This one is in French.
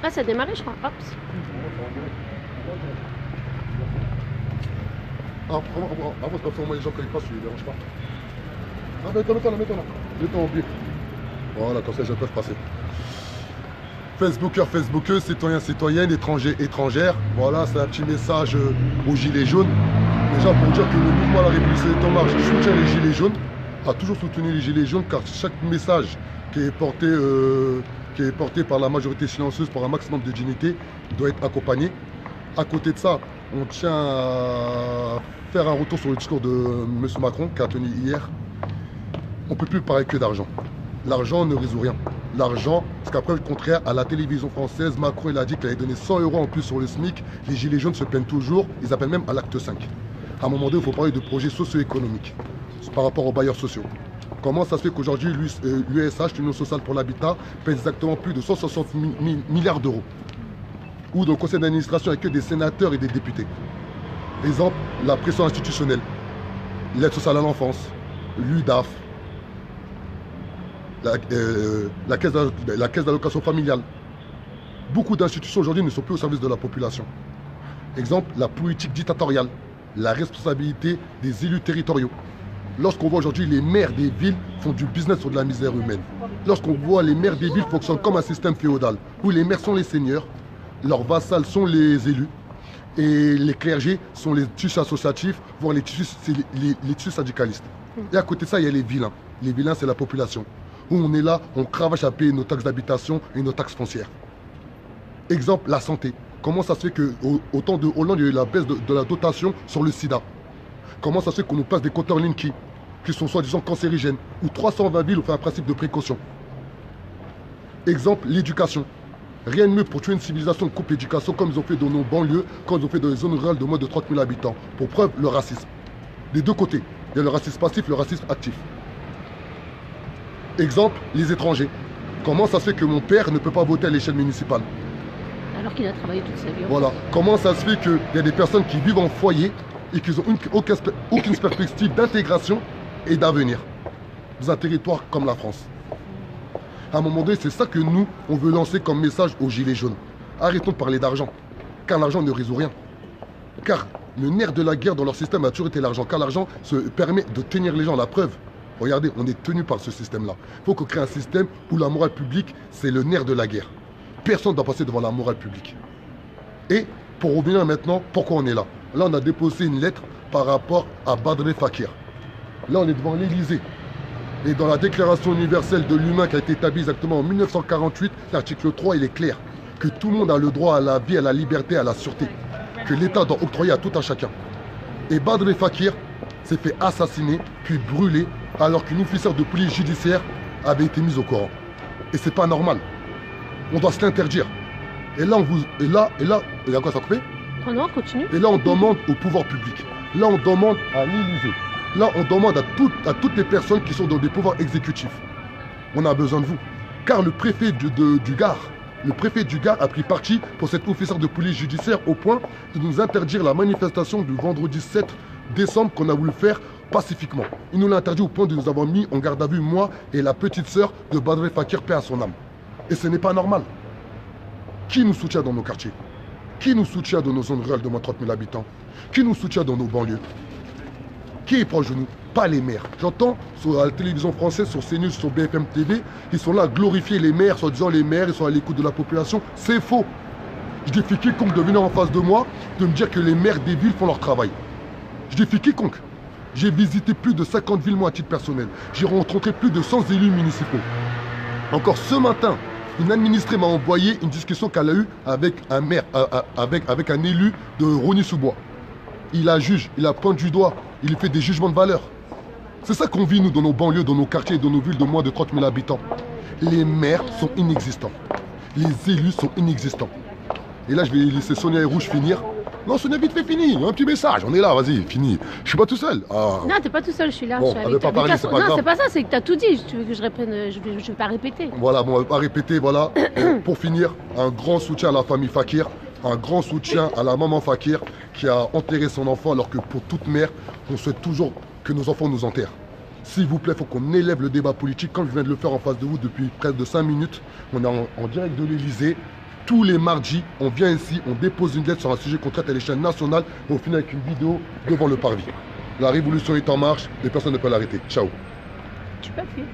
Ah, ça a démarré, je crois. Hop. Ah, avant, c'est pas moi les gens quand ils passent, je les dérange pas. Ah, mets-toi là. Mets-toi en biais. Voilà, comme ça, les gens peuvent passer. Facebookers, citoyens, citoyennes, étrangers, étrangères. Voilà, c'est un petit message aux Gilets jaunes. Déjà pour dire que le mouvement La République est en marche soutient les Gilets jaunes, a toujours soutenu les Gilets jaunes, car chaque message qui est porté par la majorité silencieuse pour un maximum de dignité doit être accompagné. À côté de ça, on tient à faire un retour sur le discours de M. Macron qui a tenu hier. On ne peut plus parler que d'argent. L'argent ne résout rien. L'argent, parce qu'après, le contraire, à la télévision française, Macron il a dit qu'il allait donner 100 € en plus sur le SMIC. Les Gilets jaunes se plaignent toujours, ils appellent même à l'acte 5. À un moment donné, il faut parler de projets socio-économiques par rapport aux bailleurs sociaux. Comment ça se fait qu'aujourd'hui, l'USH, l'Union sociale pour l'habitat, pèse exactement plus de 160 milliards d'euros? Ou dans le conseil d'administration, il n'y a que des sénateurs et des députés. Exemple, la pression institutionnelle, l'aide sociale à l'enfance, l'UDAF, la caisse d'allocation familiale. Beaucoup d'institutions aujourd'hui ne sont plus au service de la population. Exemple, la politique dictatoriale, la responsabilité des élus territoriaux. Lorsqu'on voit aujourd'hui les maires des villes font du business sur de la misère humaine. Lorsqu'on voit les maires des villes fonctionnent comme un système féodal, où les maires sont les seigneurs, leurs vassals sont les élus, et les clergés sont les tissus associatifs, voire les tissus syndicalistes. Et à côté de ça, il y a les vilains. Les vilains, c'est la population. Où on est là, on cravache à payer nos taxes d'habitation et nos taxes foncières. Exemple, la santé. Comment ça se fait qu'au temps de Hollande, il y a eu la baisse de la dotation sur le sida? Comment ça se fait qu'on nous passe des compteurs Linky qui sont soi-disant cancérigènes? Ou 320 villes ont fait un principe de précaution. Exemple, l'éducation. Rien de mieux pour tuer une civilisation de coupe éducation comme ils ont fait dans nos banlieues, comme ils ont fait dans les zones rurales de moins de 30 000 habitants. Pour preuve, le racisme. Des deux côtés. Il y a le racisme passif, le racisme actif. Exemple, les étrangers. Comment ça se fait que mon père ne peut pas voter à l'échelle municipale? Alors qu'il a travaillé toute sa vie. Voilà. Comment ça se fait qu'il y a des personnes qui vivent en foyer et qui n'ont aucune perspective d'intégration et d'avenir dans un territoire comme la France? À un moment donné, c'est ça que nous, on veut lancer comme message aux Gilets jaunes. Arrêtons de parler d'argent, car l'argent ne résout rien. Car le nerf de la guerre dans leur système a toujours été l'argent, car l'argent se permet de tenir les gens. La preuve, regardez, on est tenu par ce système-là. Il faut qu'on crée un système où la morale publique, c'est le nerf de la guerre. Personne ne doit passer devant la morale publique. Et pour revenir maintenant, pourquoi on est là? Là, on a déposé une lettre par rapport à Badr Fakir. Là, on est devant l'Élysée. Et dans la Déclaration universelle de l'humain qui a été établie exactement en 1948, l'article 3, il est clair. Que tout le monde a le droit à la vie, à la liberté, à la sûreté. Que l'État doit octroyer à tout un chacun. Et Badr Fakir s'est fait assassiner, puis brûler, alors qu'une officière de police judiciaire avait été mise au courant. Et c'est pas normal. On doit se l'interdire. Et là, il y a quoi, ça a coupé? Oh non, continue. Et là, on demande au pouvoir public. Là, on demande à l'Élysée. Là, on demande à toutes les personnes qui sont dans des pouvoirs exécutifs. On a besoin de vous. Car le préfet du Gard a pris parti pour cette officière de police judiciaire au point de nous interdire la manifestation du vendredi 7 décembre qu'on a voulu faire pacifiquement. Il nous l'a interdit au point de nous avoir mis en garde à vue, moi et la petite sœur de Badr Fakir, paix à son âme. Et ce n'est pas normal. Qui nous soutient dans nos quartiers? Qui nous soutient dans nos zones rurales de moins de 30 000 habitants? Qui nous soutient dans nos banlieues? Qui est proche de nous? Pas les maires. J'entends sur la télévision française, sur CNews, sur BFM TV, ils sont là à glorifier les maires, en disant les maires, ils sont à l'écoute de la population. C'est faux. Je défie quiconque de venir en face de moi, de me dire que les maires des villes font leur travail. Je défie quiconque. J'ai visité plus de 50 villes, moi, à titre personnel. J'ai rencontré plus de 100 élus municipaux. Encore ce matin, une administrée m'a envoyé une discussion qu'elle a eue avec un maire, avec un élu de Rosny-sous-Bois. Il la juge, il la pointe du doigt, il fait des jugements de valeur. C'est ça qu'on vit, nous, dans nos banlieues, dans nos quartiers, dans nos villes de moins de 30 000 habitants. Les maires sont inexistants. Les élus sont inexistants. Et là, je vais laisser Sonia et Rouge finir. Non, Sonia, vite fait, fini. Un petit message. On est là, vas-y, fini. Je suis pas tout seul. Ah. Non, t'es pas tout seul, je suis là. Bon, je suis elle veut pas parler, c'est pas grave. Non, c'est pas ça, c'est que t'as tout dit. Tu veux que je reprenne, je vais pas répéter. Voilà, bon, on va pas répéter, voilà. Pour finir, un grand soutien à la famille Fakir. Un grand soutien à la maman Fakir qui a enterré son enfant alors que pour toute mère, on souhaite toujours que nos enfants nous enterrent. S'il vous plaît, il faut qu'on élève le débat politique, comme je viens de le faire en face de vous depuis près de 5 minutes. On est en direct de l'Elysée. Tous les mardis, on vient ici, on dépose une lettre sur un sujet qu'on traite à l'échelle nationale et on finit avec une vidéo devant le parvis. La révolution est en marche et personne ne peut l'arrêter. Ciao. Du papier.